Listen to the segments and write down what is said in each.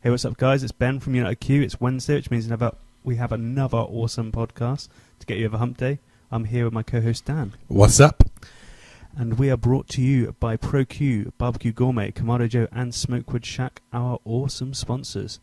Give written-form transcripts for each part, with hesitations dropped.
Hey, what's up, guys? It's Ben from UnitedQ. It's Wednesday, which means we have another awesome podcast to get you over hump day. I'm here with my co-host, Dan. What's up? And we are brought to you by ProQ, Barbecue Gourmet, Kamado Joe, and Smokewood Shack, our awesome sponsors.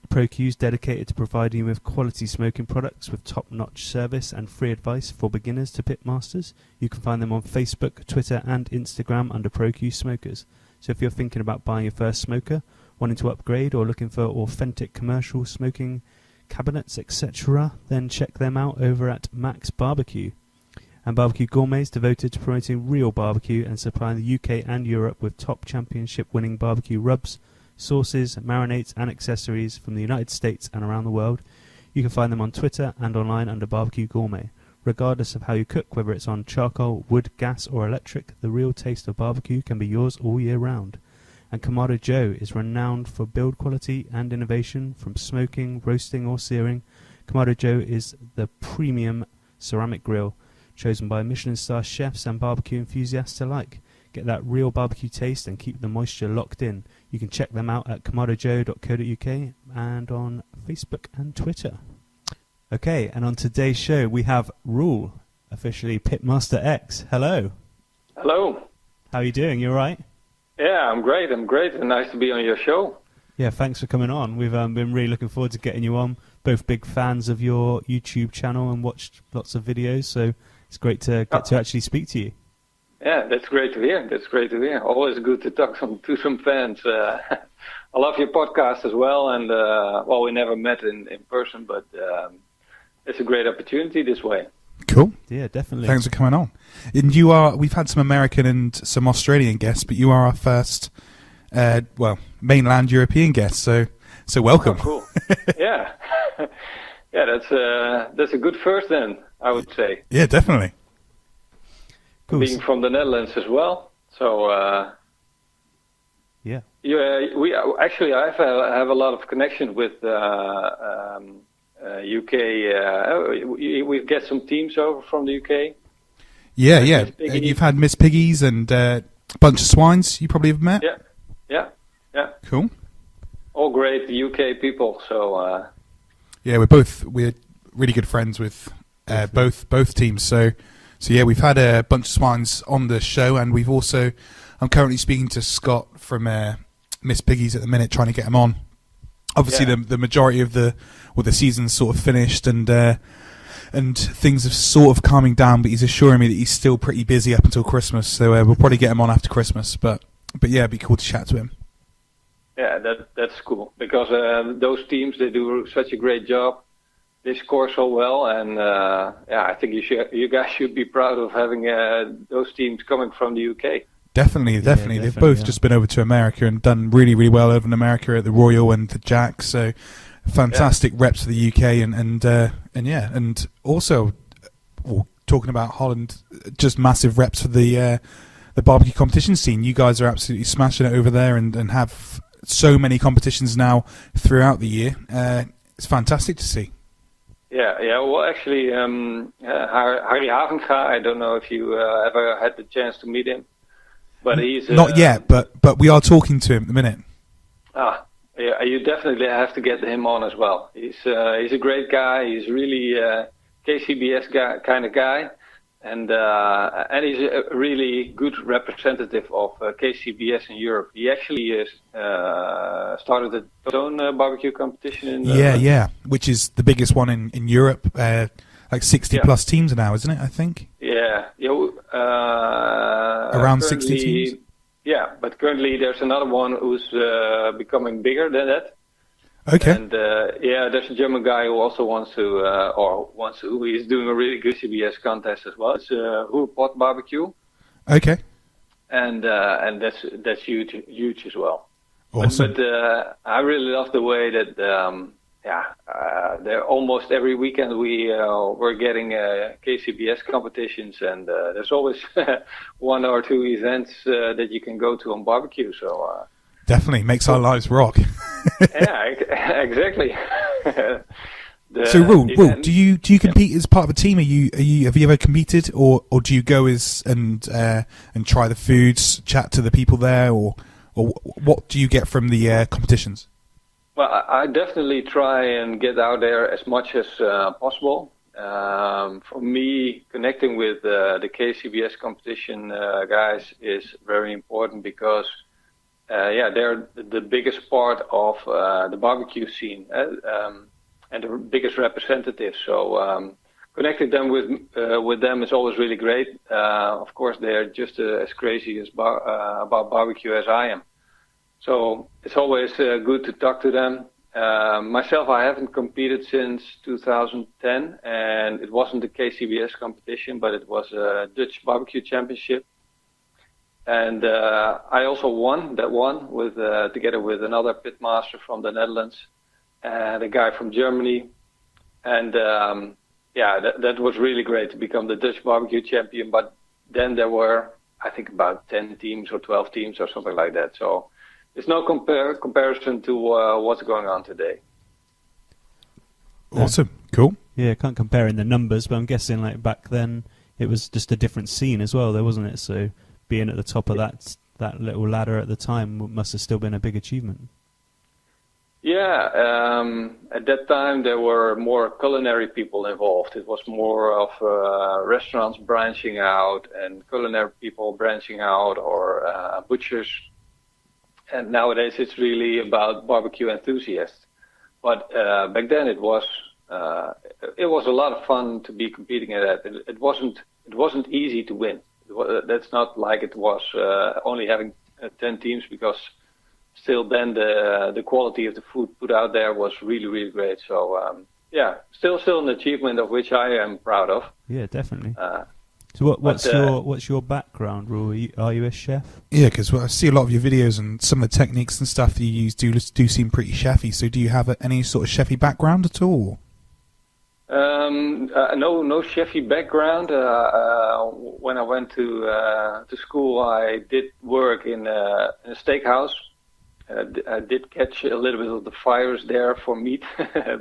ProQ is dedicated to providing you with quality smoking products with top-notch service and free advice for beginners to pitmasters. You can find them on Facebook, Twitter, and Instagram under ProQ Smokers. So if you're thinking about buying your first smoker, wanting to upgrade, or looking for authentic commercial smoking cabinets, etc., then check them out over at Max Barbecue. And Barbecue Gourmet is devoted to promoting real barbecue and supplying the UK and Europe with top championship-winning barbecue rubs, sauces, marinades, and accessories from the United States and around the world. You can find them on Twitter and online under Barbecue Gourmet. Regardless of how you cook, whether it's on charcoal, wood, gas, or electric, the real taste of barbecue can be yours all year round. And Kamado Joe is renowned for build quality and innovation, from smoking, roasting, or searing. Kamado Joe is the premium ceramic grill chosen by Michelin star chefs and barbecue enthusiasts alike. Get that real barbecue taste and keep the moisture locked in. You can check them out at kamadojoe.co.uk and on Facebook and Twitter. Okay, and on today's show we have Roel, officially Pitmaster X. Hello. Hello. How are you doing? You all right? Yeah, I'm great. And nice to be on your show. Yeah, thanks for coming on. We've been really looking forward to getting you on. Both big fans of your YouTube channel and watched lots of videos, so it's great to get to actually speak to you. Yeah, that's great to hear. Always good to talk to some fans. I love your podcast as well, and well, we never met in person, but it's a great opportunity this way. Cool. Yeah, definitely. Thanks for coming on. And we've had some American and some Australian guests, but you are our first, mainland European guest. So welcome. Oh, cool. Yeah, yeah. That's a good first then, I would say. Yeah, definitely. Cool. Being from the Netherlands as well, so yeah. I have a lot of connection with UK. We get some teams over from the UK. Yeah. You've had Miss Piggies and a bunch of swines. You probably have met. Yeah. Cool. All great UK people. So. Yeah, we're really good friends with both teams. So yeah, we've had a bunch of swines on the show, and I'm currently speaking to Scott from Miss Piggies at the minute, trying to get him on. Obviously, the majority of the season's sort of finished, and things are sort of calming down. But he's assuring me that he's still pretty busy up until Christmas. So we'll probably get him on after Christmas. But yeah, it'd be cool to chat to him. Yeah, that's cool, because those teams, they do such a great job. They score so well, and I think you guys should be proud of having those teams coming from the UK. Definitely. They've both just been over to America and done really, really well over in America at the Royal and the Jack. So fantastic reps for the UK, and also talking about Holland, just massive reps for the barbecue competition scene. You guys are absolutely smashing it over there, and have so many competitions now throughout the year. It's fantastic to see. Yeah. Well, actually, Harry Havenga, I don't know if you ever had the chance to meet him. But he's not yet, but we are talking to him at the minute. Yeah, you definitely have to get him on as well. He's a great guy. He's really KCBS kind of guy, and he's a really good representative of KCBS in Europe. He actually started his own barbecue competition. Which is the biggest one in Europe. Like 60 plus teams now, isn't it? I think. Yeah. Around 60 teams. Yeah, but currently there's another one who's becoming bigger than that. Okay. And there's a German guy who also he's doing a really good CBS contest as well. It's Pot Barbecue. Okay. And that's huge as well. Awesome. But I really love the way that almost every weekend we're getting KCBS competitions, and there's always one or two events that you can go to on barbecue. So definitely makes our lives rock. Yeah, exactly. So, Roel, do you compete as part of a team? Have you ever competed, or do you go and try the foods, chat to the people there, or what do you get from the competitions? Well, I definitely try and get out there as much as possible. For me, connecting with the KCBS competition guys is very important because, they're the biggest part of the barbecue scene and the biggest representative. So connecting them with them is always really great. Of course, they're just as crazy about barbecue as I am. So it's always good to talk to them. Myself, I haven't competed since 2010, and it wasn't the KCBS competition, but it was a Dutch barbecue championship. And I also won that one with together with another pitmaster from the Netherlands and a guy from Germany. And that was really great to become the Dutch barbecue champion. But then there were, I think, about 10 teams or 12 teams or something like that. So it's no comparison to what's going on today. Awesome. Cool. Yeah, can't compare in the numbers, but I'm guessing like back then it was just a different scene as well, there wasn't it? So being at the top of that little ladder at the time must have still been a big achievement. Yeah, at that time there were more culinary people involved. It was more of restaurants branching out and culinary people branching out, or butchers. And nowadays it's really about barbecue enthusiasts. But back then it was a lot of fun to be competing at that. It wasn't easy to win. That's not like it was only having 10 teams, because still then the quality of the food put out there was really, really great. So still an achievement of which I am proud of. Yeah, definitely. So what's your background, Roel? Are you a chef? Yeah, because I see a lot of your videos and some of the techniques and stuff that you use do seem pretty chefy. So do you have any sort of chefy background at all? No chefy background. When I went to school, I did work in a steakhouse. I did catch a little bit of the fires there for meat,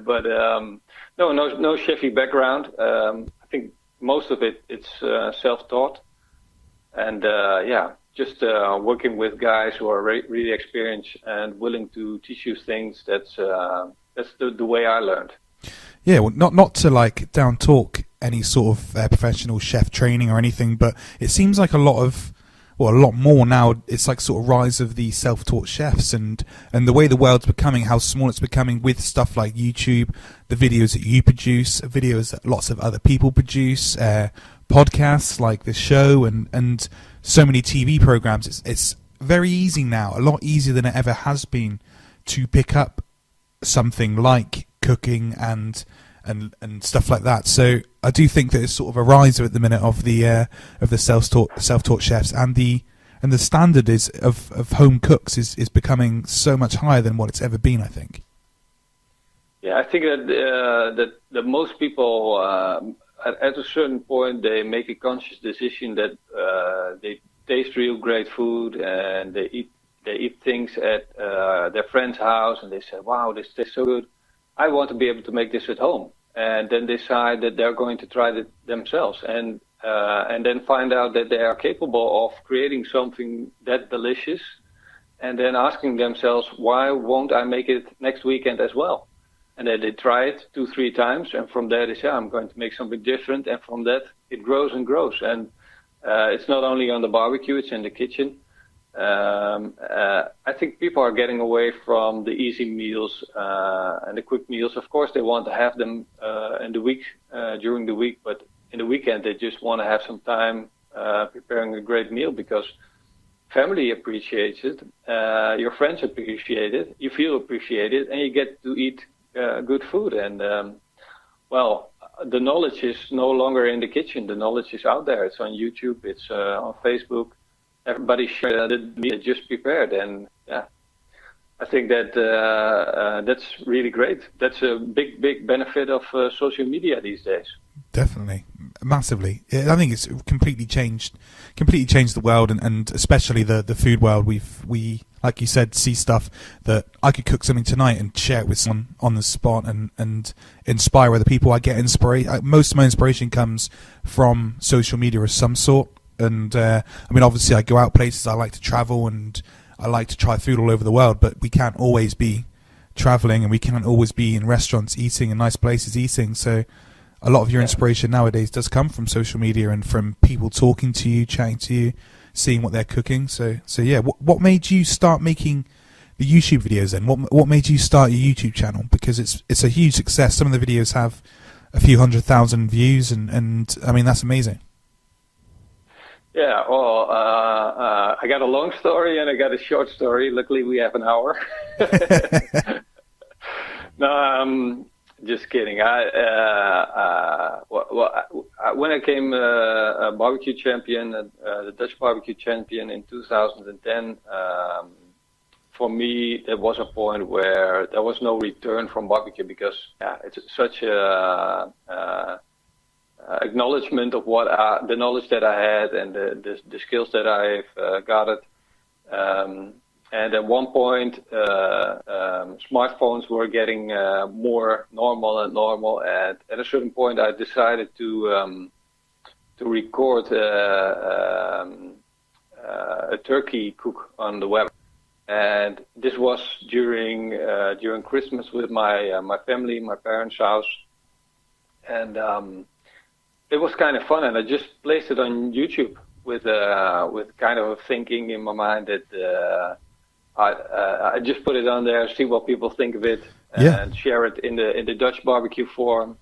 but no chefy background. I think most of it's self-taught, and just working with guys who are really experienced and willing to teach you things. That's the way I learned. Yeah, well, not to like down talk any sort of professional chef training or anything, but it seems like a lot more now. It's like sort of rise of the self-taught chefs and the way the world's becoming, how small it's becoming with stuff like YouTube, the videos that you produce, videos that lots of other people produce, podcasts like this show, and so many TV programs. It's very easy now, a lot easier than it ever has been, to pick up something like cooking and stuff like that. So I do think that it's sort of a rise at the minute of the self-taught chefs, and the standard of home cooks is becoming so much higher than what it's ever been, I think. Yeah, I think that most people at a certain point they make a conscious decision that they taste real great food, and they eat things at their friend's house, and they say, "Wow, this tastes so good. I want to be able to make this at home." And then decide that they're going to try it themselves, and then find out that they are capable of creating something that delicious, and then asking themselves, why won't I make it next weekend as well? And then they try it 2-3 times, and from there they say, I'm going to make something different, and from that it grows and grows. And it's not only on the barbecue, it's in the kitchen. I think people are getting away from the easy meals and the quick meals. Of course, they want to have them in the week, during the week, but in the weekend they just want to have some time preparing a great meal, because family appreciates it, your friends appreciate it, you feel appreciated, and you get to eat good food. And the knowledge is no longer in the kitchen. The knowledge is out there. It's on YouTube. It's on Facebook. Everybody shared the meal just prepared, and I think that that's really great. That's a big benefit of social media these days. Definitely, massively. I think it's completely changed the world, and especially the food world. We like you said, see stuff that I could cook something tonight and share it with someone on the spot and inspire other people. I get inspiration. Most of my inspiration comes from social media of some sort. And I mean, obviously, I go out places. I like to travel, and I like to try food all over the world. But we can't always be traveling, and we can't always be in restaurants eating and nice places eating. So a lot of your inspiration nowadays does come from social media and from people talking to you, chatting to you, seeing what they're cooking. So yeah, what made you start making the YouTube videos then? What made you start your YouTube channel? Because it's a huge success. Some of the videos have a few 100,000 views, and I mean, that's amazing. Yeah, well, I got a long story and I got a short story. Luckily, we have an hour. No, just kidding. When I came a barbecue champion, the Dutch barbecue champion in 2010, for me, there was a point where there was no return from barbecue, because it's such a acknowledgement of what the knowledge that I had and the skills that I've gathered. And at one point, smartphones were getting more normal and normal. And at a certain point, I decided to record a turkey cook on the web. And this was during Christmas with my family, my parents' house, and it was kind of fun. And I just placed it on YouTube with kind of a thinking in my mind that I just put it on there, see what people think of it, and share it in the Dutch barbecue forum.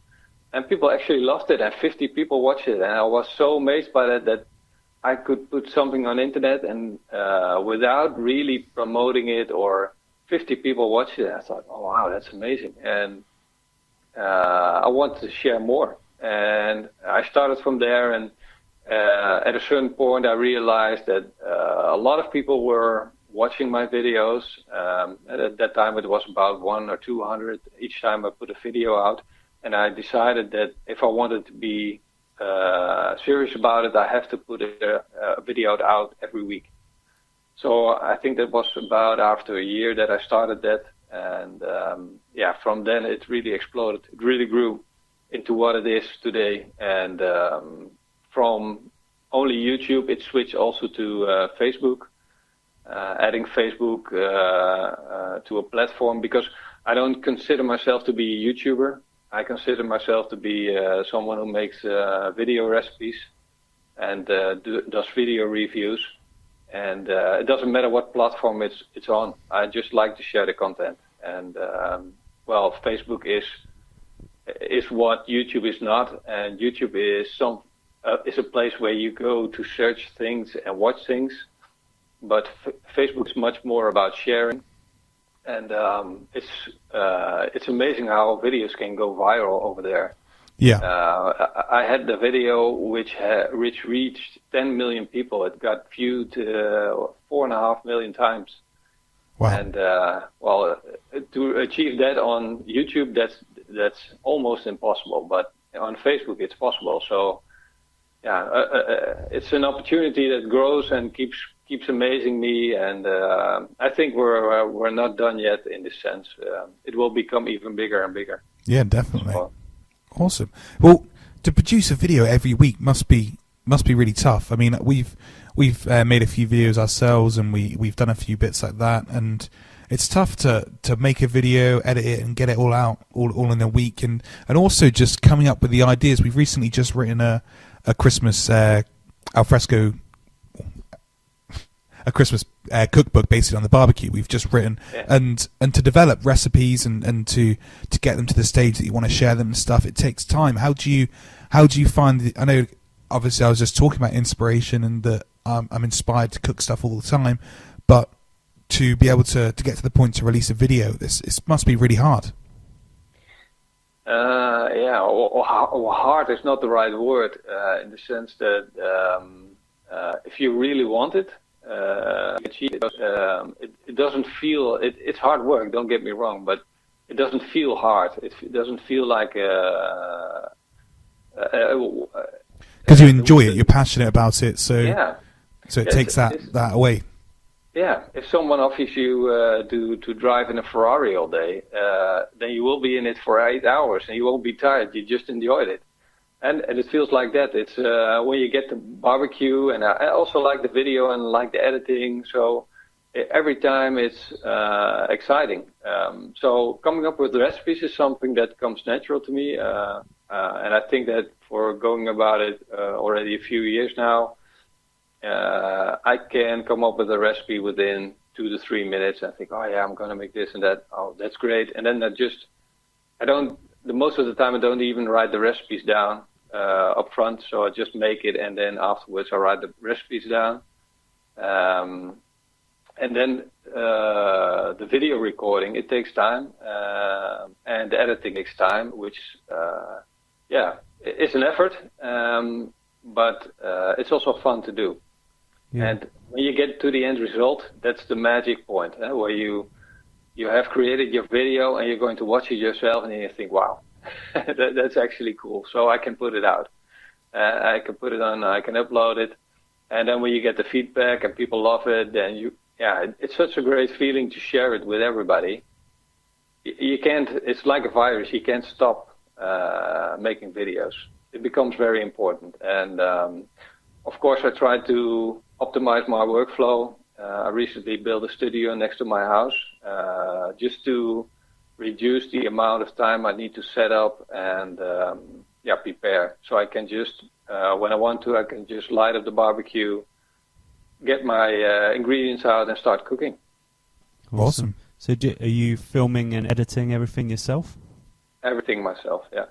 And people actually loved it, and 50 people watched it, and I was so amazed by that I could put something on internet and without really promoting it, or 50 people watched it. I thought, oh wow, that's amazing, and I wanted to share more. And I started from there, and at a certain point I realized that a lot of people were watching my videos. At that time it was about 100 or 200 each time I put a video out, and I decided that if I wanted to be serious about it, I have to put a video out every week. So I think that was about after a year that I started that, and from then it really exploded. It really grew into what it is today, and from only YouTube it switched also to Facebook, adding Facebook to a platform, because I don't consider myself to be a YouTuber. I consider myself to be someone who makes video recipes and does video reviews, and it doesn't matter what platform it's on. I just like to share the content, and Facebook is what YouTube is not, and YouTube is a place where you go to search things and watch things, but Facebook is much more about sharing. And it's amazing how videos can go viral over there. Yeah. I had the video which reached 10 million people. It got viewed 4.5 million times. Wow. And to achieve that on YouTube, that's almost impossible. But on Facebook, it's possible. So it's an opportunity that grows and keeps amazing me, and I think we're not done yet in this sense. It will become even bigger and bigger. Yeah, definitely. Awesome. Well, to produce a video every week must be really tough. I mean, we've made a few videos ourselves, and we've done a few bits like that, and it's tough to make a video, edit it, and get it all out all in a week, and also just coming up with the ideas. We've recently just written a Christmas alfresco. A Christmas cookbook based on the barbecue. We've just written, and to develop recipes and to get them to the stage that you want to share them and stuff, it takes time. How do you find I know obviously I was just talking about inspiration and that I'm inspired to cook stuff all the time, but to be able to get to the point to release a video, this must be really hard. Hard is not the right word, in the sense that if you really want it, it doesn't feel, it's hard work, don't get me wrong, but it doesn't feel hard. It doesn't feel like because you enjoy it, you're passionate about it, so it takes that away. Yeah, if someone offers you to drive in a Ferrari all day, then you will be in it for 8 hours and you won't be tired. You just enjoyed it. And it feels like that. It's when you get the barbecue, and I also like the video and like the editing. So every time it's exciting. So coming up with recipes is something that comes natural to me, and I think that for going about it already a few years now, I can come up with a recipe within 2 to 3 minutes. I think, oh yeah, I'm gonna make this and that. Oh, that's great. And then most of the time I don't even write the recipes down up front. So I just make it, and then afterwards I write the recipes down. And then the video recording, it takes time, and the editing takes time, which, it's an effort, but it's also fun to do. Yeah. And when you get to the end result, that's the magic point, where you have created your video and you're going to watch it yourself, and then you think, wow, that's actually cool. So I can put it out. I can put it on, I can upload it. And then when you get the feedback and people love it, then it's such a great feeling to share it with everybody. You can't, it's like a virus, you can't stop making videos. It becomes very important. And of course I try to optimize my workflow. I recently built a studio next to my house just to reduce the amount of time I need to set up and prepare. So I can just, when I want to, I can just light up the barbecue, get my ingredients out and start cooking. Awesome. So are you filming and editing everything yourself? Everything myself, yeah.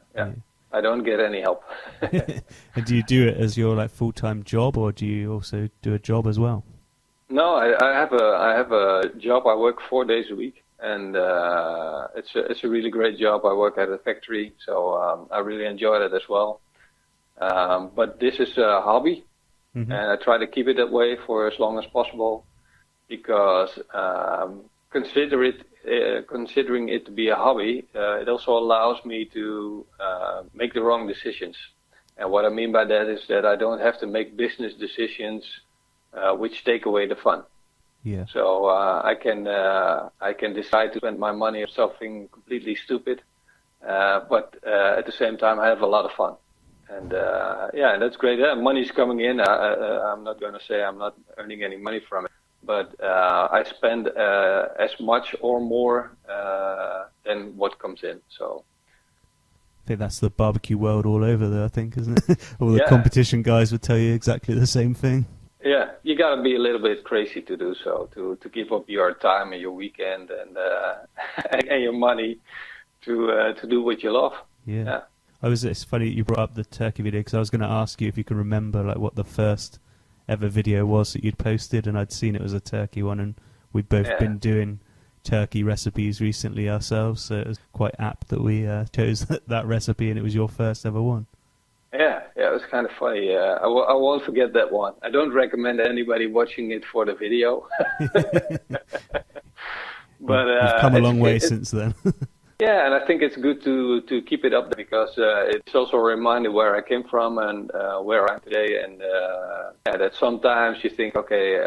I don't get any help. And do you do it as your full-time job, or do you also do a job as well? No, I have a job. I work 4 days a week, and it's a really great job. I work at a factory, so I really enjoy it as well. But this is a hobby, and I try to keep it that way for as long as possible, because considering it to be a hobby, it also allows me to make the wrong decisions. And what I mean by that is that I don't have to make business decisions which take away the fun. Yeah. So I can decide to spend my money on something completely stupid, but at the same time I have a lot of fun. And that's great. Money's coming in. I'm not going to say I'm not earning any money from it, but I spend as much or more than what comes in. So I think that's the barbecue world all over there, I think, isn't it? All the competition guys would tell you exactly the same thing. Yeah, you got to be a little bit crazy to do so, to keep up your time and your weekend and and your money to do what you love. Yeah. It's funny that you brought up the turkey video, because I was going to ask you if you can remember what the first ever video was that you'd posted, and I'd seen it was a turkey one, and we'd both been doing turkey recipes recently ourselves, so it was quite apt that we chose that recipe, and it was your first ever one. Yeah, it was kind of funny. I won't forget that one. I don't recommend anybody watching it for the video. But you've come a long way since then. Yeah, and I think it's good to keep it up there, because it's also a reminder where I came from and where I am today. And that sometimes you think, okay,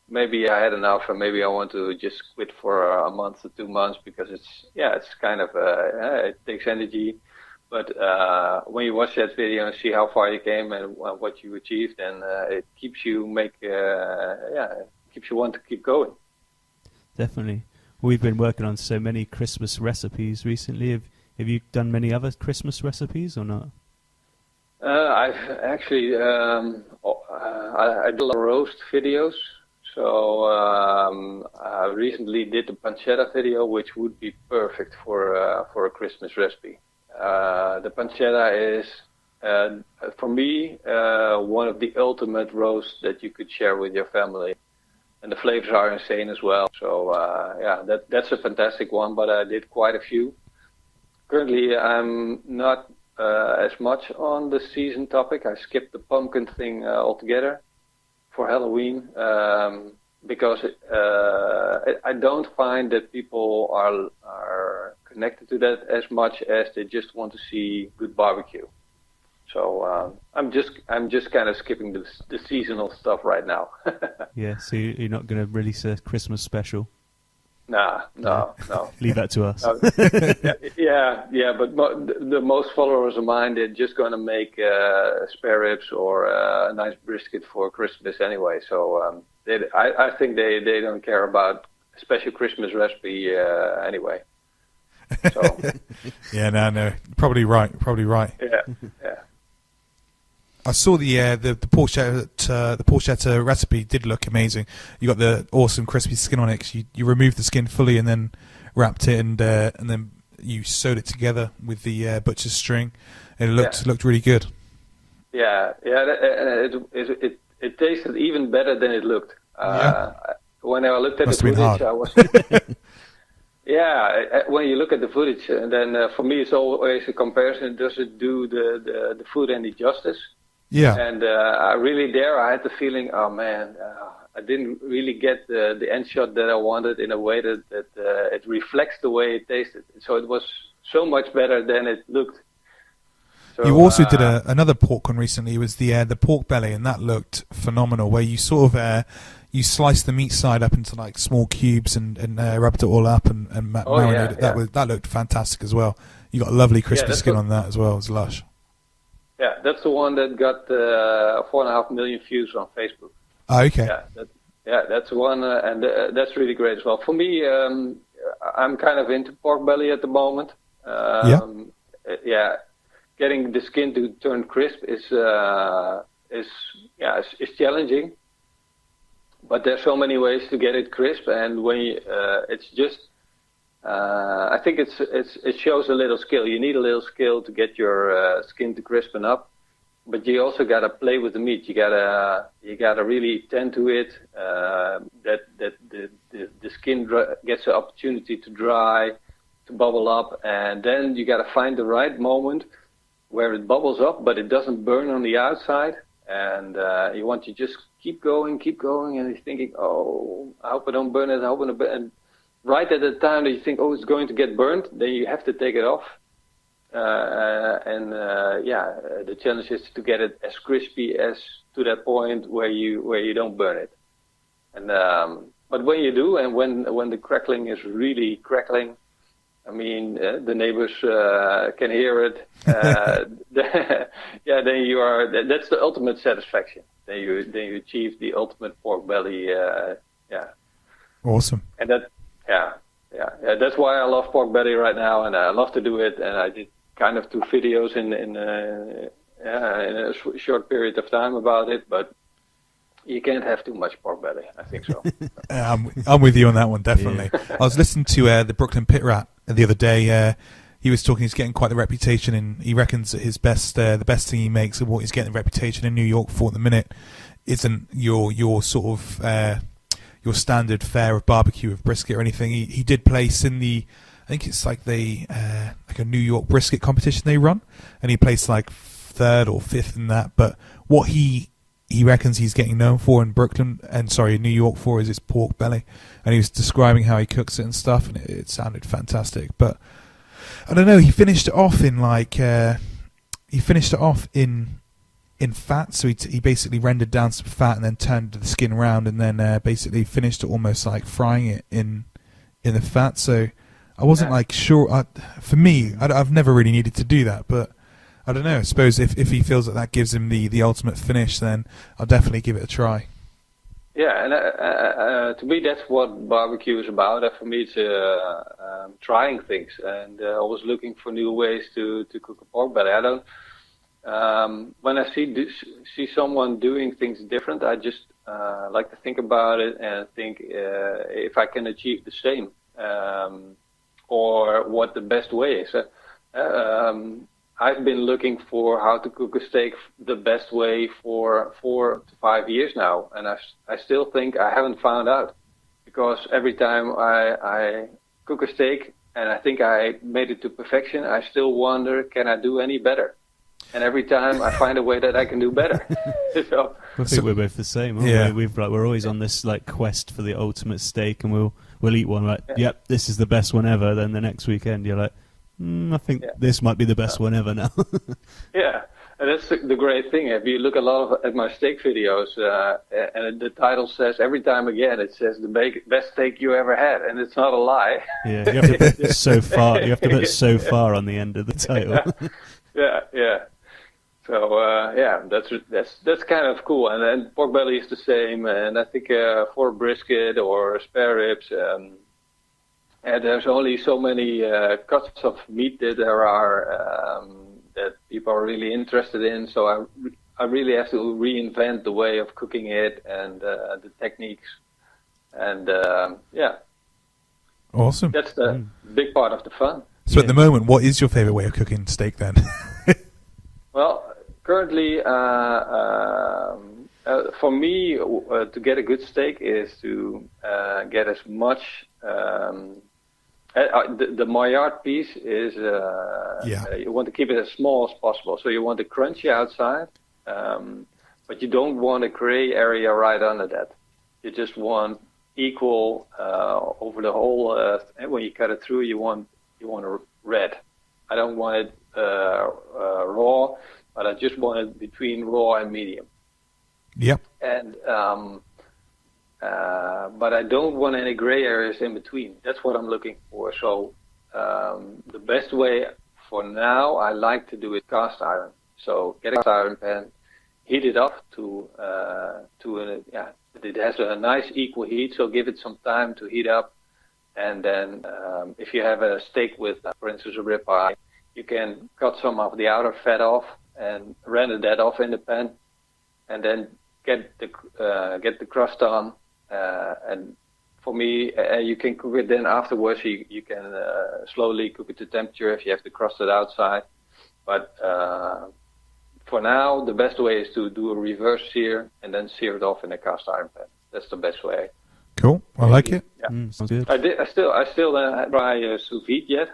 maybe I had enough, and maybe I want to just quit for a month or 2 months, because it's kind of it takes energy. But when you watch that video and see how far you came and what you achieved, then it keeps you keeps you want to keep going. Definitely. We've been working on so many Christmas recipes recently. Have you done many other Christmas recipes or not? I've actually I do a lot of roast videos. So I recently did the pancetta video, which would be perfect for a Christmas recipe. The pancetta is, for me, one of the ultimate roasts that you could share with your family. And the flavors are insane as well. So that's a fantastic one, but I did quite a few. Currently, I'm not as much on the season topic. I skipped the pumpkin thing altogether for Halloween, because I don't find that people are connected to that as much as they just want to see good barbecue. So I'm just kind of skipping the seasonal stuff right now. Yeah, so you're not going to release a Christmas special? No. Leave that to us. But the most followers of mine, they're just going to make spare ribs or a nice brisket for Christmas anyway. So I think they don't care about a special Christmas recipe anyway. So yeah, no, probably right. yeah. I saw the porchetta recipe did look amazing. You got the awesome crispy skin on it. 'Cause you removed the skin fully and then wrapped it and then you sewed it together with the butcher's string. And it looked really good. Yeah. It tasted even better than it looked. When I looked at Must the have been footage, hard. I was. Yeah, when you look at the footage, and then for me it's always a comparison. Does it do the food any justice? Yeah. And I had the feeling, oh man, I didn't really get the end shot that I wanted in a way that it reflects the way it tasted. So it was so much better than it looked. So, you also did another pork one recently. It was the pork belly, and that looked phenomenal. Where you sort of you sliced the meat side up into like small cubes and rubbed it all up and marinated it. That looked fantastic as well. You got a lovely crispy skin on that as well. It was lush. Yeah, that's the one that got 4.5 million views on Facebook. Oh, okay. That's one, and that's really great as well. For me, I'm kind of into pork belly at the moment. Getting the skin to turn crisp is challenging. But there's so many ways to get it crisp, and when it's just. I think it shows a little skill. You need a little skill to get your skin to crispen up, but you also gotta play with the meat. You gotta really tend to it. That the skin gets the opportunity to dry, to bubble up, and then you gotta find the right moment where it bubbles up, but it doesn't burn on the outside. And you want to just keep going, and you're thinking, oh, I hope I don't burn it. I hope I don't burn it. Right at the time that you think, oh, it's going to get burnt, then you have to take it off. The challenge is to get it as crispy as to that point where you don't burn it. And but when you do, and when the crackling is really crackling, I mean, the neighbors can hear it. Then you are. That's the ultimate satisfaction. Then you achieve the ultimate pork belly. Awesome. And that. Yeah, that's why I love pork belly right now, and I love to do it. And I did kind of 2 videos in a short period of time about it, but you can't have too much pork belly. I think so. I'm with you on that one, definitely. I was listening to the Brooklyn Pit Rat the other day. He was talking. He's getting quite the reputation, and he reckons that his the best thing he makes, and what he's getting the reputation in New York for at the minute, isn't your sort of. Your standard fare of barbecue of brisket or anything. He did place in I think it's like like a New York brisket competition they run, and he placed like 3rd or 5th in that. But what he reckons he's getting known for in New York for is his pork belly, and he was describing how he cooks it and stuff, and it sounded fantastic. But I don't know. He finished it off in fat, so he basically rendered down some fat and then turned the skin around and then basically finished it almost like frying it in the fat. So I wasn't like sure. For me, I've never really needed to do that, but I don't know. I suppose if he feels that gives him the ultimate finish, then I'll definitely give it a try. Yeah, and to me that's what barbecue is about. For me, it's trying things and always looking for new ways to cook a pork belly. I don't. When I see someone doing things different, I just like to think about it and think if I can achieve the same or what the best way is. I've been looking for how to cook a steak the best way for 4 to 5 years now, and I still think I haven't found out, because every time I cook a steak and I think I made it to perfection, I still wonder, can I do any better? And every time I find a way that I can do better. So, I think we're both the same. Aren't we? We're always on this like quest for the ultimate steak, and we'll eat one. Like, yep, this is the best one ever. Then the next weekend, you're like, I think this might be the best one ever now. Yeah, and that's the great thing. If you look at my steak videos, and the title says every time again, it says the best steak you ever had, and it's not a lie. Yeah, you have to put so far. You have to put so far on the end of the title. Yeah. So that's kind of cool. And then pork belly is the same, and I think for brisket or spare ribs, and there's only so many cuts of meat that there are that people are really interested in. So I really have to reinvent the way of cooking it and the techniques, and Awesome. That's the big part of the fun. So at the moment, what is your favorite way of cooking steak then? Well, currently, for me, to get a good steak is to get as much. The Maillard piece is you want to keep it as small as possible. So you want a crunchy outside, but you don't want a gray area right under that. You just want equal over the whole. And when you cut it through, you want a red. I don't want it raw, but I just want it between raw and medium. Yep. And but I don't want any gray areas in between. That's what I'm looking for. So the best way for now, I like to do it cast iron. So get a cast iron pan, heat it up it has a nice equal heat. So give it some time to heat up. And then if you have a steak with, for instance, a ribeye, you can cut some of the outer fat off and render that off in the pan, and then get the crust on. And for me, you can cook it then afterwards. You can slowly cook it to temperature if you have to crust it outside. But for now, the best way is to do a reverse sear and then sear it off in a cast iron pan. That's the best way. Cool, I like it. Yeah. Sounds good. I still don't try sous vide yet.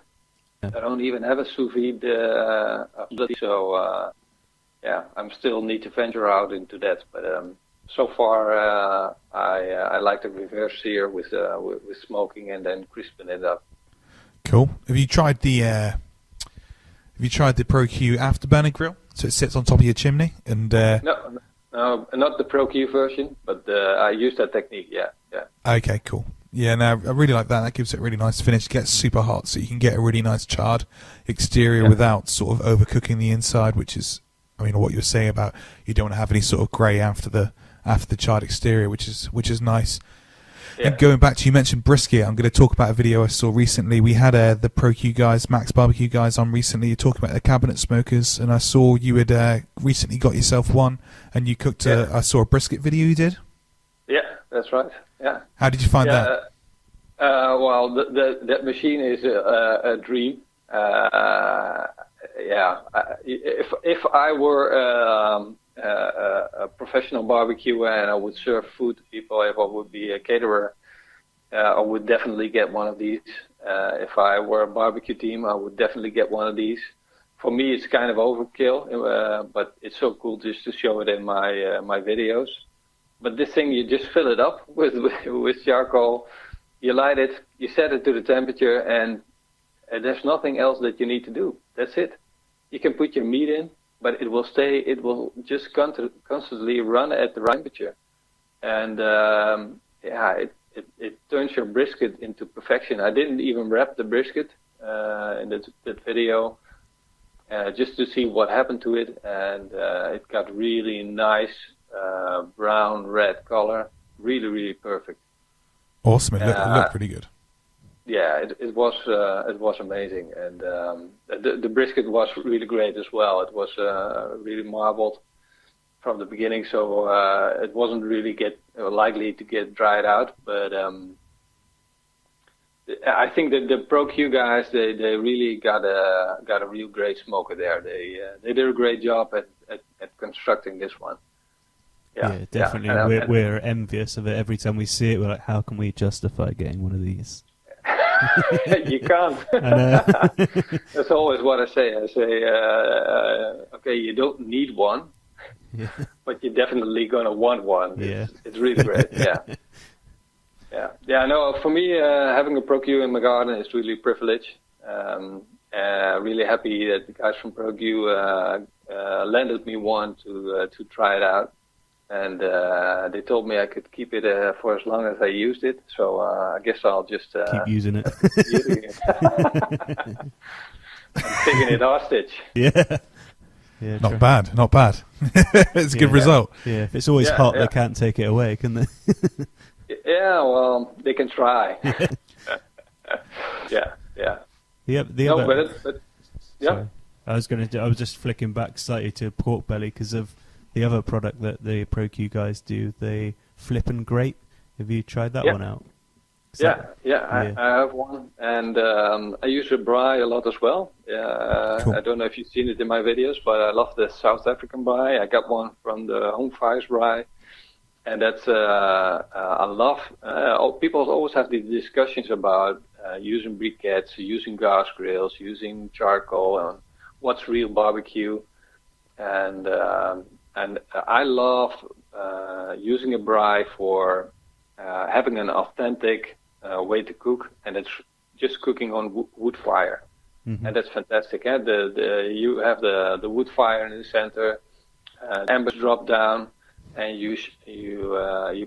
Yeah. I don't even have a sous vide ability, so I'm still need to venture out into that. But so far, I like the reverse sear with smoking and then crisping it up. Cool. Have you tried the ProQ afterburner grill? So it sits on top of your chimney and. No, not the ProQ version, but I use that technique. Yeah. Okay, cool. Yeah, no, I really like that. That gives it a really nice finish. It gets super hot, so you can get a really nice charred exterior without sort of overcooking the inside, which is, I mean, what you were saying about you don't want to have any sort of grey after the charred exterior, which is nice. Yeah. And going back to, you mentioned brisket, I'm going to talk about a video I saw recently. We had the ProQ guys, Max Barbecue guys on recently. You're talking about the cabinet smokers, and I saw you had recently got yourself one, and you cooked I saw a brisket video you did. Yeah, that's right. Yeah. How did you find that? Well, that machine is a dream. If I were a professional barbecuer and I would serve food to people, if I would be a caterer, I would definitely get one of these. If I were a barbecue team, I would definitely get one of these. For me, it's kind of overkill, but it's so cool just to show it in my videos. But this thing, you just fill it up with charcoal, you light it, you set it to the temperature, and there's nothing else that you need to do. That's it. You can put your meat in, but it will just constantly run at the right temperature. And it turns your brisket into perfection. I didn't even wrap the brisket in that video, just to see what happened to it, and it got really nice brown red color, really perfect. Awesome. It looked pretty good. Yeah, it was amazing, and the brisket was really great as well. It was really marbled from the beginning, so it wasn't really likely to get dried out. But I think that the ProQ guys they really got a real great smoker there. They did a great job at constructing this one. Yeah, definitely. Yeah. We're envious of it every time we see it. We're like, how can we justify getting one of these? You can't. That's always what I say. I say, okay, you don't need one, but you're definitely gonna want one. It's really great. Yeah. No, for me, having a ProQ in my garden is really a privilege. Really happy that the guys from ProQ lended me one to try it out. And they told me I could keep it for as long as I used it. So I guess I'll just keep using it. I'm taking it hostage. Yeah. Yeah, not bad. Not bad. It's a good result. Yeah, if it's always hot, they can't take it away, can they? Yeah, well, they can try. Yeah. Sorry. I was just flicking back slightly to pork belly because of the other product that the ProQ guys do. They flip and grate. Have you tried that one out? I have one, and I use the braai a lot as well. Cool. I don't know if you've seen it in my videos, but I love the South African braai. I got one from the Home Fires braai, and that's I love. People always have these discussions about using briquettes, using gas grills, using charcoal, and what's real barbecue, and I love using a braai for having an authentic way to cook, and it's just cooking on wood fire, and that's fantastic. You have the wood fire in the center, embers drop down, and you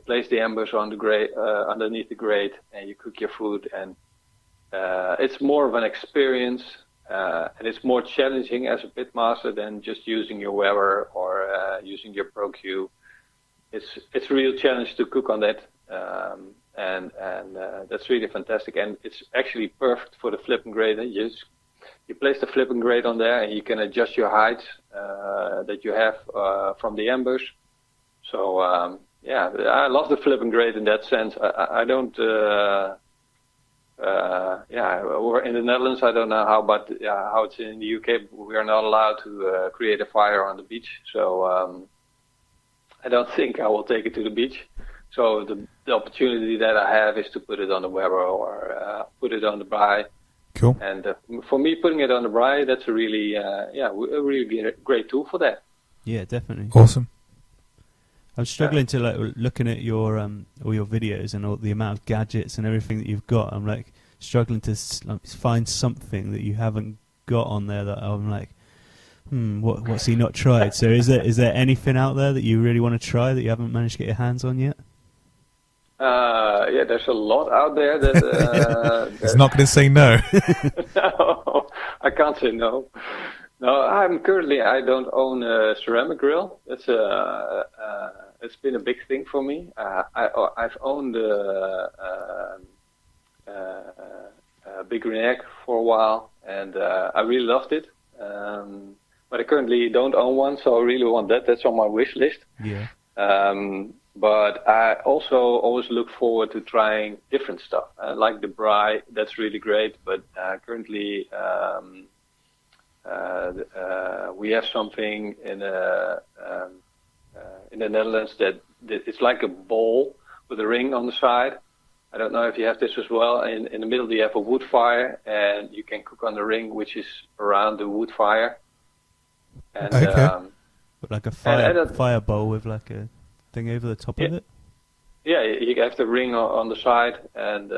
place the embers on the grate underneath the grate, and you cook your food, and it's more of an experience, and it's more challenging as a pitmaster than just using your Weber or using your ProQ. It's a real challenge to cook on that. And that's really fantastic, and it's actually perfect for the flip and grate. You place the flip and grate on there, and you can adjust your height that you have from the embers. So I love the flip and grate in that sense. I don't. We're in the Netherlands. I don't know how it's in the UK. We are not allowed to create a fire on the beach, so I don't think I will take it to the beach. So the opportunity that I have is to put it on the Weber or put it on the braai. Cool. And for me, putting it on the braai, that's a really great tool for that. Yeah, definitely. Awesome. I'm struggling to looking at your all your videos and all the amount of gadgets and everything that you've got. I'm like struggling to find something that you haven't got on there that I'm like, what's he not tried? So is there anything out there that you really want to try that you haven't managed to get your hands on yet? There's a lot out there that he's not going to say no. No, I can't say no. No, I don't own a ceramic grill. It's been a big thing for me. I've owned a Big Green Egg for a while, and I really loved it. But I currently don't own one, so I really want that. That's on my wish list. Yeah. But I also always look forward to trying different stuff. Like the braai, that's really great. But currently, we have something in the Netherlands that it's like a bowl with a ring on the side. I don't know if you have this as well. In the middle, you have a wood fire, and you can cook on the ring, which is around the wood fire. And, but like a fire bowl with like a thing over the top of it? Yeah, you have the ring on the side, and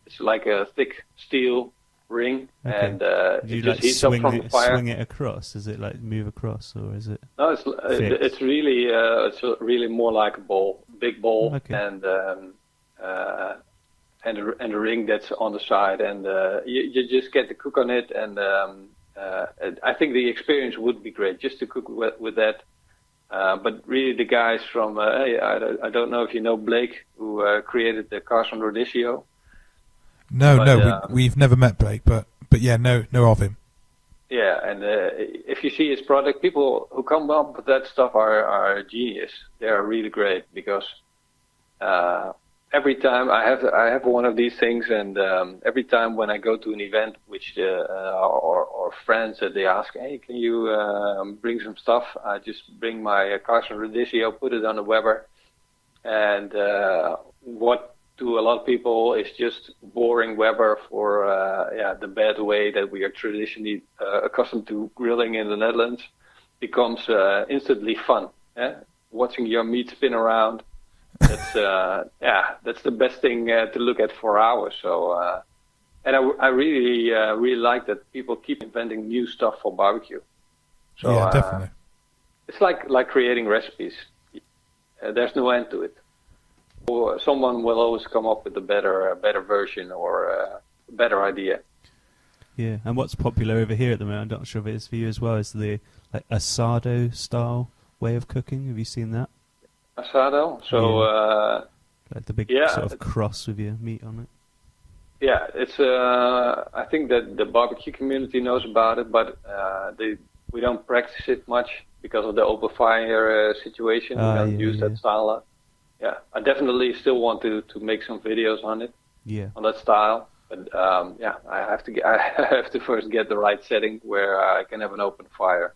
it's like a thick steel ring, and it just heats up from the fire. Swing it across? Does it like move across, or is it? No, it's really more like a bowl, big bowl, and a ring that's on the side, and you just get to cook on it, and I think the experience would be great just to cook with that. But really, the guys from I don't know if you know Blake, who created the Carson Rodizio. We've never met Blake, but yeah, know of him. Yeah, and if you see his product, people who come up with that stuff are genius. They are really great because every time I have one of these things, and every time when I go to an event, which or friends that they ask, hey, can you bring some stuff? I just bring my Carson Rodizio, put it on the Weber, and what to a lot of people is just boring Weber for the bad way that we are traditionally accustomed to grilling in the Netherlands becomes instantly fun. Watching your meat spin around. That's the best thing to look at for hours. So, and I really like that people keep inventing new stuff for barbecue. So, yeah, definitely. It's like creating recipes. There's no end to it. Or someone will always come up with a better version or a better idea. Yeah, and what's popular over here at the moment, I'm not sure if it is for you as well, is the like Asado style way of cooking. Have you seen that? Asado. So like the big sort of cross with your meat on it. Yeah, it's. I think that the barbecue community knows about it, but we don't practice it much because of the open fire situation. We don't use that style. Yeah, I definitely still want to make some videos on it. Yeah. On that style, but I have to first get the right setting where I can have an open fire.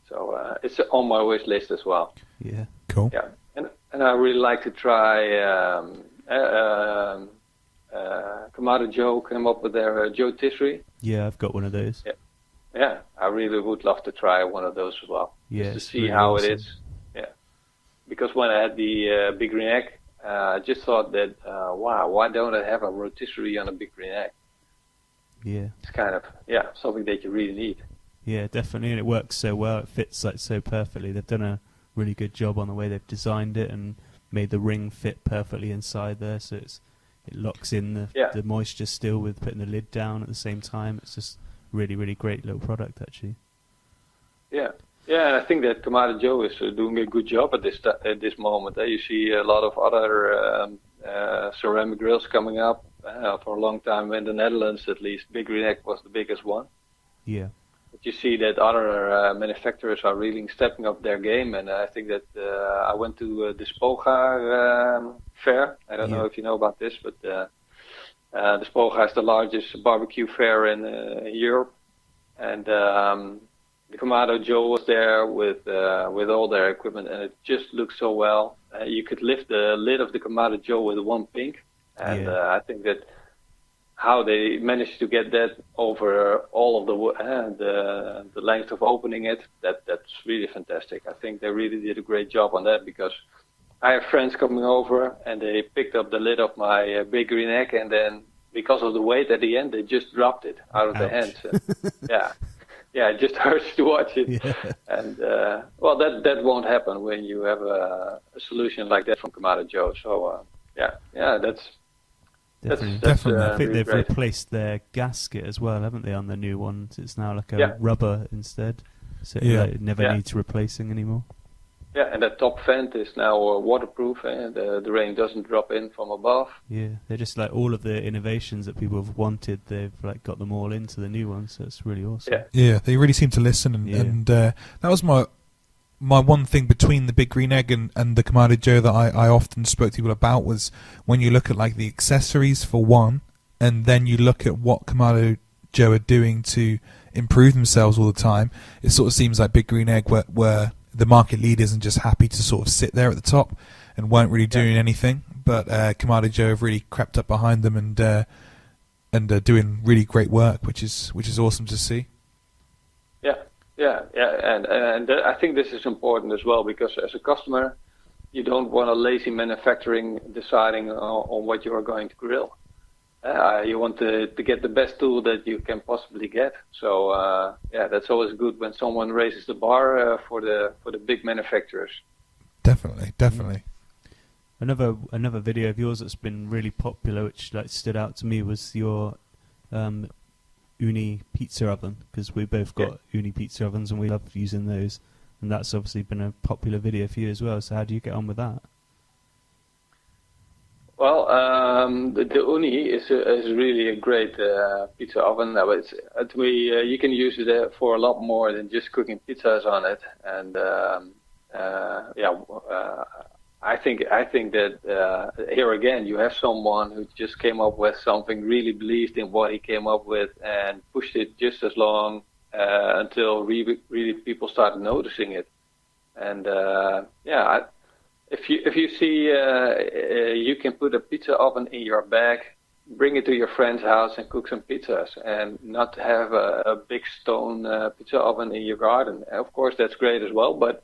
So it's on my wish list as well. Yeah. Cool. Yeah, and I really like to try. Kamado Joe came up with their Joe Tisserie. Yeah, I've got one of those. Yeah, I really would love to try one of those as well. Yeah, just to see really how awesome. It is. Yeah, because when I had the Big Green Egg, I just thought that, wow, why don't I have a rotisserie on a Big Green Egg? Yeah. It's kind of, something that you really need. Yeah, definitely, and it works so well. It fits like so perfectly. They've done a really good job on the way they've designed it and made the ring fit perfectly inside there, so it locks in the moisture still with putting the lid down at the same time. It's just really, really great little product, actually. Yeah, and I think that Kamado Joe is doing a good job at this moment. You see a lot of other ceramic grills coming up. For a long time in the Netherlands, at least, Big Green Egg was the biggest one. Yeah. But you see that other manufacturers are really stepping up their game, and I think that I went to the Spoga fair. I don't know if you know about this, but the Spoga is the largest barbecue fair in Europe, and the Kamado Joe was there with all their equipment, and it just looked so well. You could lift the lid of the Kamado Joe with one pink, and I think that how they managed to get that over all of the length of opening it, that's really fantastic. I think they really did a great job on that, because I have friends coming over and they picked up the lid of my Big Green Egg, and then because of the weight at the end, they just dropped it out of their hands. Yeah, it just hurts to watch it. Yeah. And well, that won't happen when you have a solution like that from Kamado Joe. So that's Definitely. I think they've replaced their gasket as well, haven't they, on the new ones? It's now like a rubber instead, so it never needs replacing anymore. Yeah, and the top vent is now waterproof, and the rain doesn't drop in from above. Yeah, they're just like all of the innovations that people have wanted, they've like got them all into the new ones, so it's really awesome. Yeah, they really seem to listen, and that was my one thing between the Big Green Egg and the Kamado Joe that I often spoke to people about was when you look at like the accessories for one, and then you look at what Kamado Joe are doing to improve themselves all the time. It sort of seems like Big Green Egg were the market leaders and just happy to sort of sit there at the top and weren't really doing anything. But Kamado Joe have really crept up behind them and doing really great work, which is awesome to see. Yeah, and I think this is important as well, because as a customer, you don't want a lazy manufacturing deciding on what you are going to grill. You want to get the best tool that you can possibly get. So that's always good when someone raises the bar for the big manufacturers. Definitely. Another video of yours that's been really popular, which like stood out to me, was your UniPizza oven, because we both got UniPizza ovens and we love using those, and that's obviously been a popular video for you as well. So how do you get on with that? Well, the Uni is really a great pizza oven. You can use it for a lot more than just cooking pizzas on it, and I think that here again you have someone who just came up with something, really believed in what he came up with, and pushed it just as long until really people started noticing it. And if you see you can put a pizza oven in your bag, bring it to your friend's house and cook some pizzas, and not have a big stone pizza oven in your garden. Of course, that's great as well, but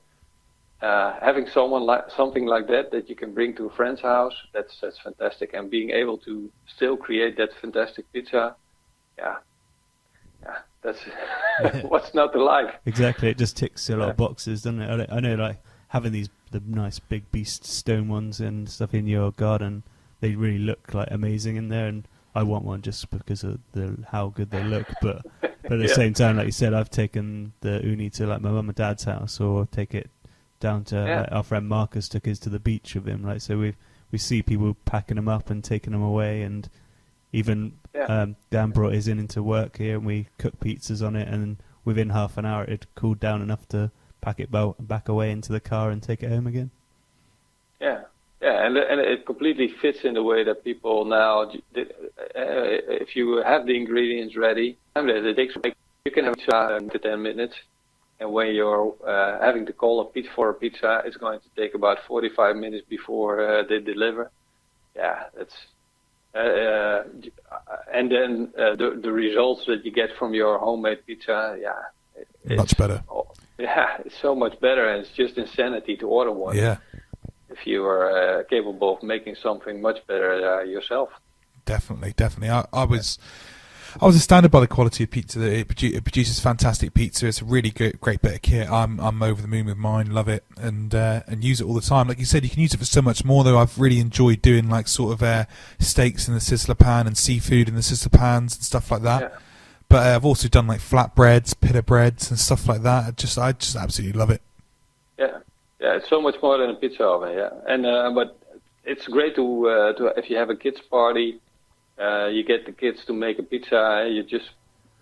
having something like that you can bring to a friend's house, that's fantastic. And being able to still create that fantastic pizza, that's what's not to like. Exactly, it just ticks a lot of boxes, doesn't it? I know, like having the nice big beast stone ones and stuff in your garden, they really look like amazing in there. And I want one just because of how good they look. But at the same time, like you said, I've taken the uni to like my mum and dad's house, or take it down to like, our friend Marcus took his to the beach with him. Like, so we see people packing them up and taking them away, and even Dan brought his into work here, and we cooked pizzas on it, and within half an hour it had cooled down enough to pack it back away into the car and take it home again. Yeah, and it completely fits in the way that people now, if you have the ingredients ready, you can have it in 10 minutes. And when you're having to call a pizza for a pizza, it's going to take about 45 minutes before they deliver. Yeah, that's and then the results that you get from your homemade pizza, much better. It's so much better, and it's just insanity to order one. Yeah. If you are capable of making something much better yourself. Definitely. I was astounded by the quality of pizza that it produces. Fantastic pizza. It's a really great bit of kit. I'm over the moon with mine. Love it, and use it all the time. Like you said, you can use it for so much more. Though I've really enjoyed doing like sort of steaks in the sizzler pan and seafood in the sizzler pans and stuff like that. Yeah. But I've also done like flatbreads, pita breads, and stuff like that. I just absolutely love it. Yeah, it's so much more than a pizza oven. Yeah, and but it's great to if you have a kids party. You get the kids to make a pizza. You just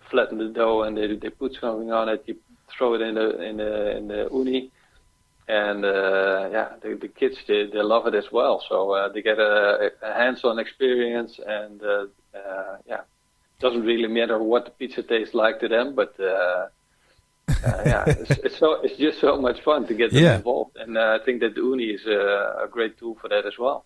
flatten the dough, and they put something on it. You throw it in the uni, and the kids they love it as well. So they get a hands-on experience, and it doesn't really matter what the pizza tastes like to them, but it's just so much fun to get them involved, and I think that the uni is a great tool for that as well.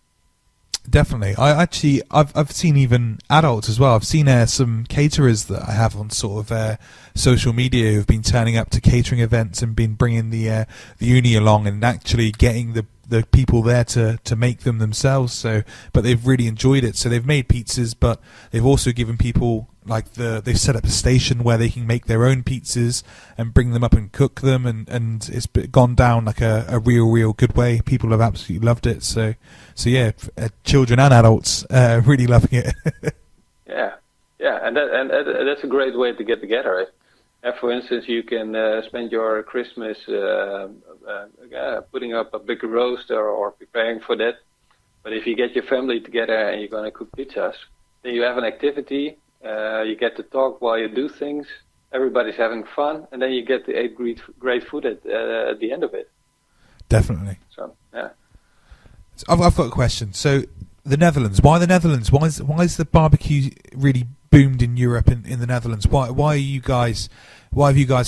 Definitely. I've seen even adults as well. I've seen some caterers that I have on sort of social media who've been turning up to catering events and been bringing the uni along and actually getting the people there to make them themselves. So, but they've really enjoyed it. So they've made pizzas, but they've also given people like they've set up a station where they can make their own pizzas and bring them up and cook them, and it's gone down like a real good way. People have absolutely loved it. So yeah, children and adults really loving it. and that's a great way to get together. For instance, you can spend your Christmas putting up a big roaster or preparing for that. But if you get your family together and you're going to cook pizzas, then you have an activity. You get to talk while you do things. Everybody's having fun, and then you get to eat great food at the end of it. Definitely. So yeah. So I've got a question. So the Netherlands. Why the Netherlands? Why is the barbecue really boomed in Europe and in the Netherlands? Why have you guys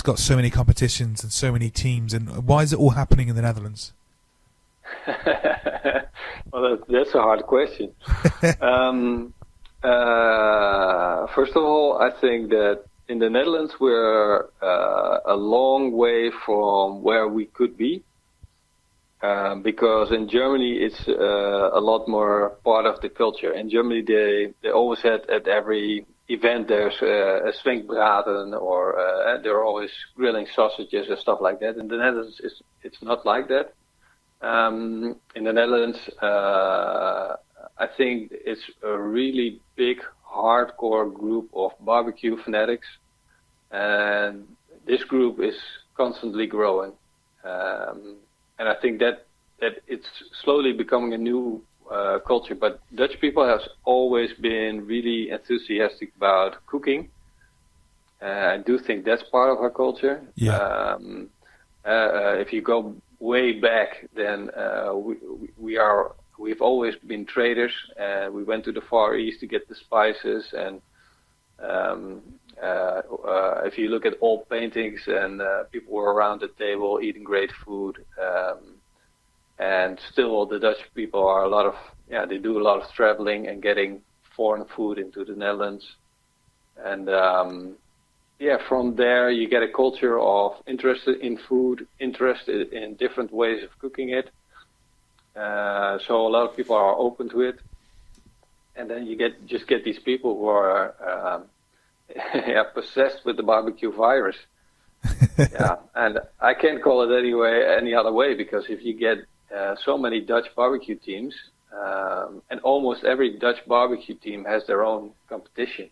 got so many competitions and so many teams, and why is it all happening in the Netherlands? Well, that's a hard question. First of all, I think that in the Netherlands we're a long way from where we could be, because in Germany it's a lot more part of the culture. In Germany they always had at every event there's a Schwenkbraten, or they're always grilling sausages and stuff like that. In the Netherlands it's not like that. In the Netherlands I think it's a really big hardcore group of barbecue fanatics, and this group is constantly growing, and I think that it's slowly becoming a new culture. But Dutch people have always been really enthusiastic about cooking. I do think that's part of our culture. Yeah. If you go way back, then we've always been traders. We went to the Far East to get the spices, and if you look at old paintings, and people were around the table eating great food, and still the Dutch people are they do a lot of traveling and getting foreign food into the Netherlands, and from there you get a culture of interested in food, interested in different ways of cooking it. So a lot of people are open to it, and then you get these people who are possessed with the barbecue virus. And I can't call it any other way, because if you get so many Dutch barbecue teams, and almost every Dutch barbecue team has their own competition.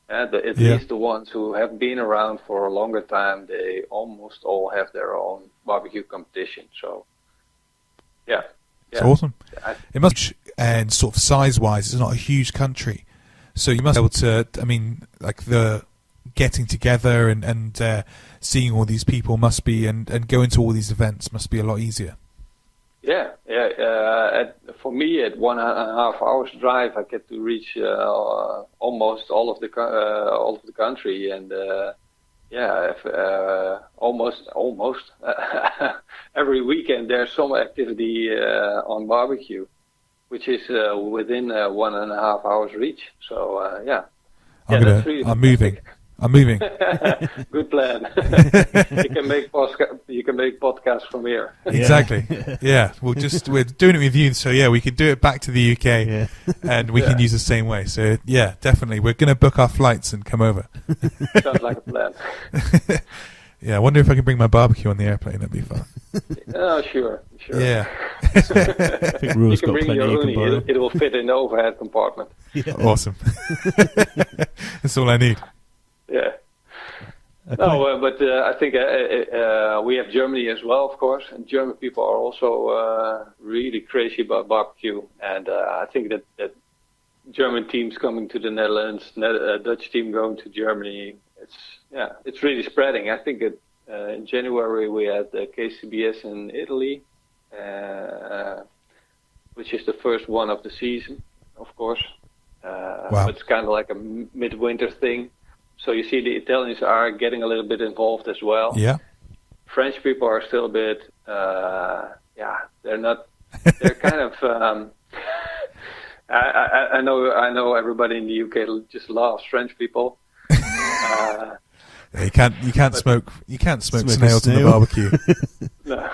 At Yeah. least the ones who have been around for a longer time, they almost all have their own barbecue competition. So, yeah. It's awesome. It must, and sort of size-wise, it's not a huge country, so you must be able to. I mean, like the getting together and seeing all these people must be, and going to all these events must be a lot easier. Yeah. For me, at 1.5 hours drive, I get to reach almost all of the country, and almost every weekend there's some activity on barbecue, which is within 1.5 hours reach. So that's really fantastic. I'm moving. Good plan. You can make podcasts from here. Exactly. Yeah. We're doing it with you, so yeah, we could do it back to the UK, and we can use the same way. So yeah, definitely, we're going to book our flights and come over. Sounds like a plan. Yeah, I wonder if I can bring my barbecue on the airplane. That'd be fun. Oh, sure. Yeah. I think Roel's got bring plenty your you can uni. borrow. It will fit in the overhead compartment. Yeah. Awesome. That's all I need. Yeah. Okay. No, but I think we have Germany as well, of course, and German people are also really crazy about barbecue, and I think that German teams coming to the Netherlands, Dutch team going to Germany, it's really spreading. I think in January we had the KCBS in Italy, which is the first one of the season, of course. Wow. It's kind of like a midwinter thing. So you see the Italians are getting a little bit involved as well. Yeah. French people are still a bit, they're not, they're kind of, I know everybody in the UK just loves French people. You can't smoke snails on the snail. barbecue. No.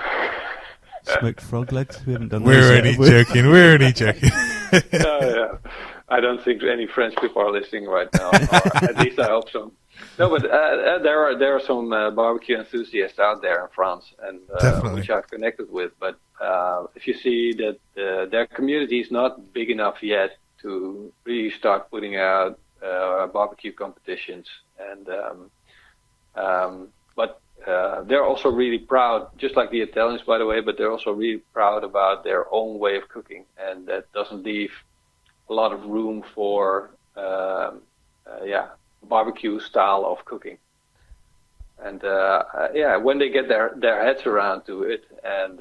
Smoked frog legs? We haven't done We're those only yet, joking. We're only joking. Yeah. I don't think any French people are listening right now. Or at least I hope so. No, but there are some barbecue enthusiasts out there in France, and which I've connected with. But if you see that their community is not big enough yet to really start putting out barbecue competitions, and but they're also really proud, just like the Italians, by the way. But they're also really proud about their own way of cooking, and that doesn't leave a lot of room for barbecue style of cooking. And when they get their heads around it, and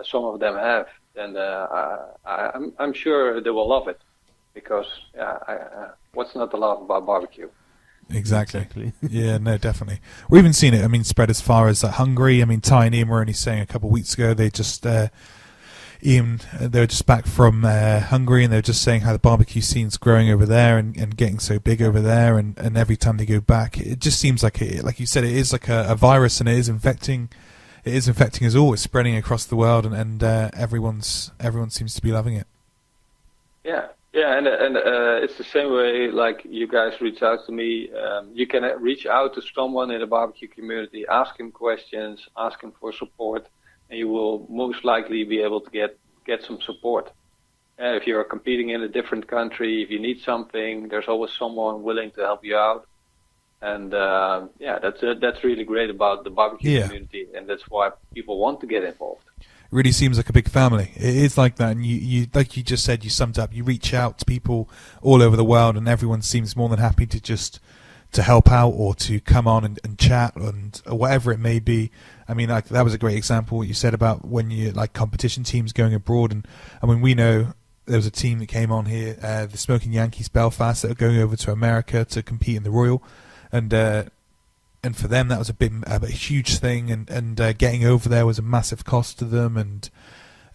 some of them have, then I'm sure they will love it, because what's not to love about barbecue? Exactly. Yeah, no, definitely. We've even seen it, spread as far as Hungary. Ty and Ian were only saying a couple of weeks ago, they were just back from Hungary, and they were just saying how the barbecue scene's growing over there and getting so big over there, and every time they go back, it just seems like like you said, it is like a virus, and it is infecting us all. It's spreading across the world, and everyone seems to be loving it. Yeah, and it's the same way, like you guys reach out to me. You can reach out to someone in the barbecue community, ask him questions, ask him for support, and you will most likely be able to get some support. If you're competing in a different country, if you need something, there's always someone willing to help you out. And that's really great about the barbecue community, and that's why people want to get involved. It really seems like a big family. It is like that, and you like you just said, you summed up. You reach out to people all over the world, and everyone seems more than happy to help out or to come on and chat and whatever it may be. That was a great example what you said about when you competition teams going abroad, and we know there was a team that came on here, the Smoking Yankees Belfast, that are going over to America to compete in the Royal, and for them that was a huge thing, and getting over there was a massive cost to them, and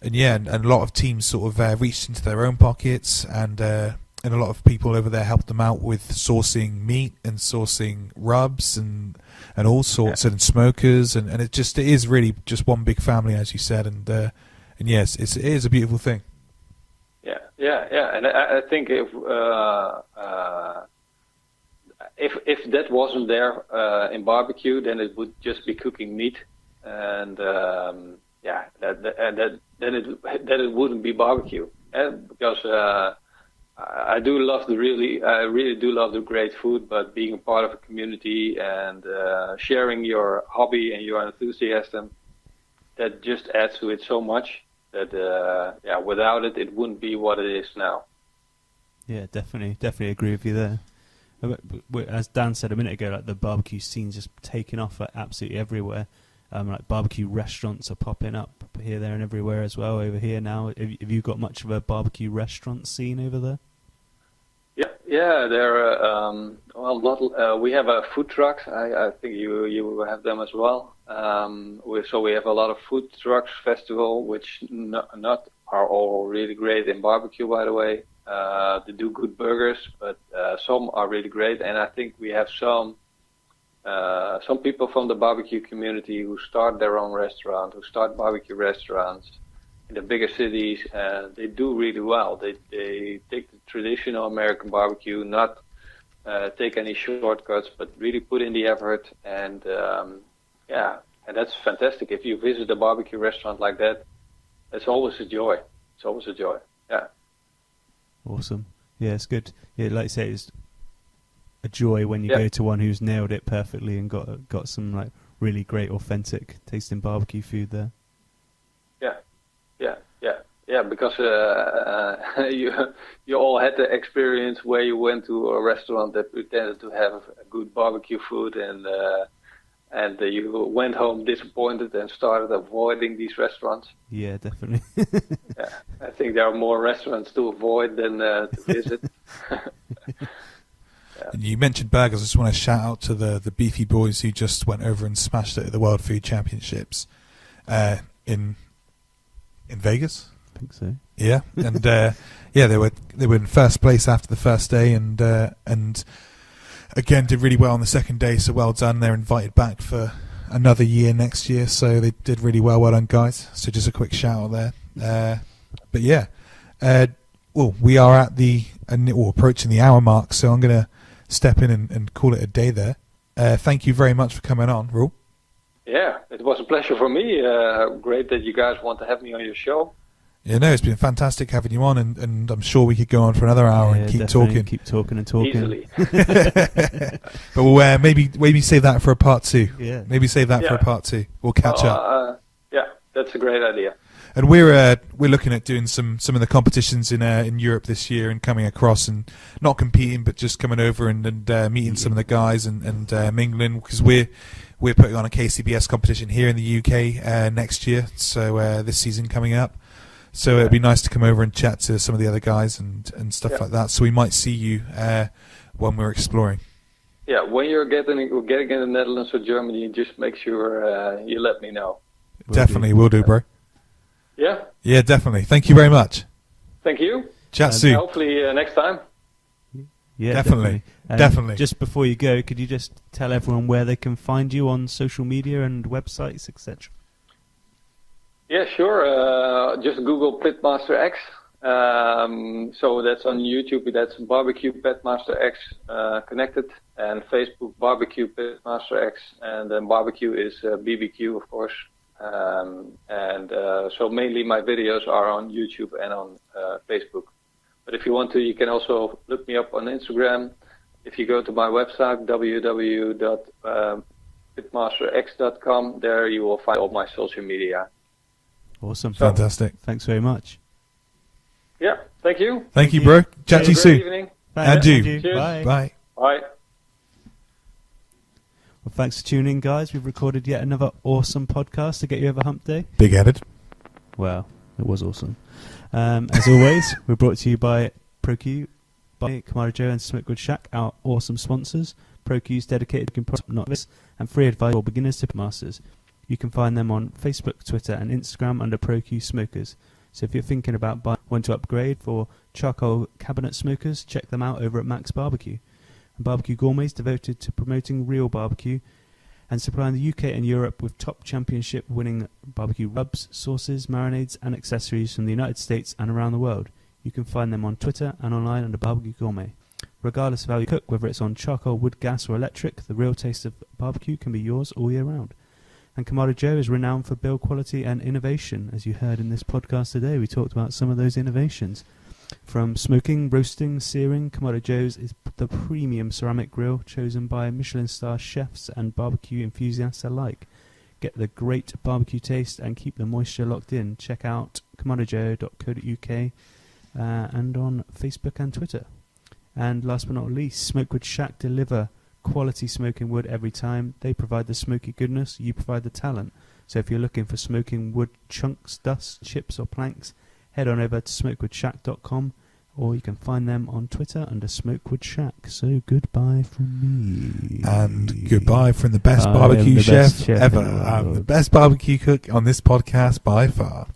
a lot of teams sort of reached into their own pockets, and a lot of people over there helped them out with sourcing meat and sourcing rubs and all sorts, and smokers, and it is really just one big family, as you said, and yes, it is a beautiful thing. Yeah, and I think if that wasn't there in barbecue, then it would just be cooking meat, and then it wouldn't be barbecue, because I really do love the great food, but being a part of a community and sharing your hobby and your enthusiasm, that just adds to it so much that without it, it wouldn't be what it is now. Yeah, definitely agree with you there. As Dan said a minute ago, like the barbecue scene's just taking off absolutely everywhere. Like barbecue restaurants are popping up here, there, and everywhere as well. Over here now, have you got much of a barbecue restaurant scene over there? Yeah. There are we have food trucks. I think you have them as well. We have a lot of food trucks festival, which not are all really great in barbecue, by the way. They do good burgers, but some are really great. And I think we have some people from the barbecue community who start their own restaurant, who start barbecue restaurants in the bigger cities, and they do really well. They take the traditional American barbecue, not take any shortcuts, but really put in the effort. And and that's fantastic. If you visit a barbecue restaurant like that, it's always a joy. It's always a joy. Yeah. Awesome. Yeah, it's good. Yeah, like you say, it's a joy when you go to one who's nailed it perfectly and got some like really great authentic tasting barbecue food there. Yeah, because you all had the experience where you went to a restaurant that pretended to have a good barbecue food, and you went home disappointed and started avoiding these restaurants. Yeah, definitely. Yeah, I think there are more restaurants to avoid than to visit. Yeah. And you mentioned burgers. I just want to shout out to the Beefy Boys who just went over and smashed it at the World Food Championships in Vegas. I think so. Yeah, and they were in first place after the first day, and again did really well on the second day. So well done. They're invited back for another year next year. So they did really well. Well done, guys. So just a quick shout out there. But yeah, well, we are at approaching the hour mark. So I'm going to step in and call it a day there. Thank you very much for coming on, Roel. Yeah, it was a pleasure for me. Great that you guys want to have me on your show. Yeah, no, it's been fantastic having you on, and I'm sure we could go on for another hour and keep talking. Keep talking and talking. Easily. But we'll maybe save that for a part 2. Yeah. Maybe save that for a part 2. We'll catch up. Yeah, that's a great idea. And we're looking at doing some of the competitions in Europe this year and coming across and not competing, but just coming over and meeting some of the guys and mingling, because we're putting on a KCBS competition here in the UK next year. So this season coming up. So it'd be nice to come over and chat to some of the other guys and stuff like that. So we might see you when we're exploring. Yeah, when you're getting in the Netherlands or Germany, just make sure you let me know. Definitely, will do, bro. Yeah? Yeah, definitely. Thank you very much. Thank you. Chat soon. Hopefully next time. Yeah, definitely. Definitely. Just before you go, could you just tell everyone where they can find you on social media and websites, etc.? Yeah, sure. Just Google Pitmaster X. So that's on YouTube. That's Barbecue Pitmaster X connected, and Facebook Barbecue Pitmaster X, and then barbecue is BBQ, of course. So mainly my videos are on YouTube and on Facebook. But if you want to, you can also look me up on Instagram. If you go to my website, www.pitmasterx.com, there you will find all my social media. Awesome. So, fantastic. Thanks very much. Yeah, thank you. Thank you, bro. Chat to you soon. Evening. And you. Bye. Bye. Well, thanks for tuning in, guys. We've recorded yet another awesome podcast to get you over hump day. Big-headed. Well, it was awesome. As always, we're brought to you by ProQ, by Kamado Joe and Smokewood Shack, our awesome sponsors. ProQ's dedicated to product novice and free advice for beginners to masters. You can find them on Facebook, Twitter, and Instagram under ProQ Smokers. So if you're thinking about want to upgrade for charcoal cabinet smokers, check them out over at Max Barbecue. And Barbecue Gourmet is devoted to promoting real barbecue and supplying the UK and Europe with top championship-winning barbecue rubs, sauces, marinades, and accessories from the United States and around the world. You can find them on Twitter and online under Barbecue Gourmet. Regardless of how you cook, whether it's on charcoal, wood, gas, or electric, the real taste of barbecue can be yours all year round. And Kamado Joe is renowned for build quality and innovation. As you heard in this podcast today, we talked about some of those innovations. From smoking, roasting, searing, Kamado Joe's is the premium ceramic grill chosen by Michelin star chefs and barbecue enthusiasts alike. Get the great barbecue taste and keep the moisture locked in. Check out kamadojoe.co.uk and on Facebook and Twitter. And last but not least, Smokewood Shack deliver quality smoking wood every time. They provide the smoky goodness, you provide the talent. So if you're looking for smoking wood chunks, dust, chips or planks, head on over to smokewoodshack.com, or you can find them on Twitter under Smokewood Shack. So goodbye from me. And goodbye from the best barbecue chef ever. I'm the best barbecue cook on this podcast by far.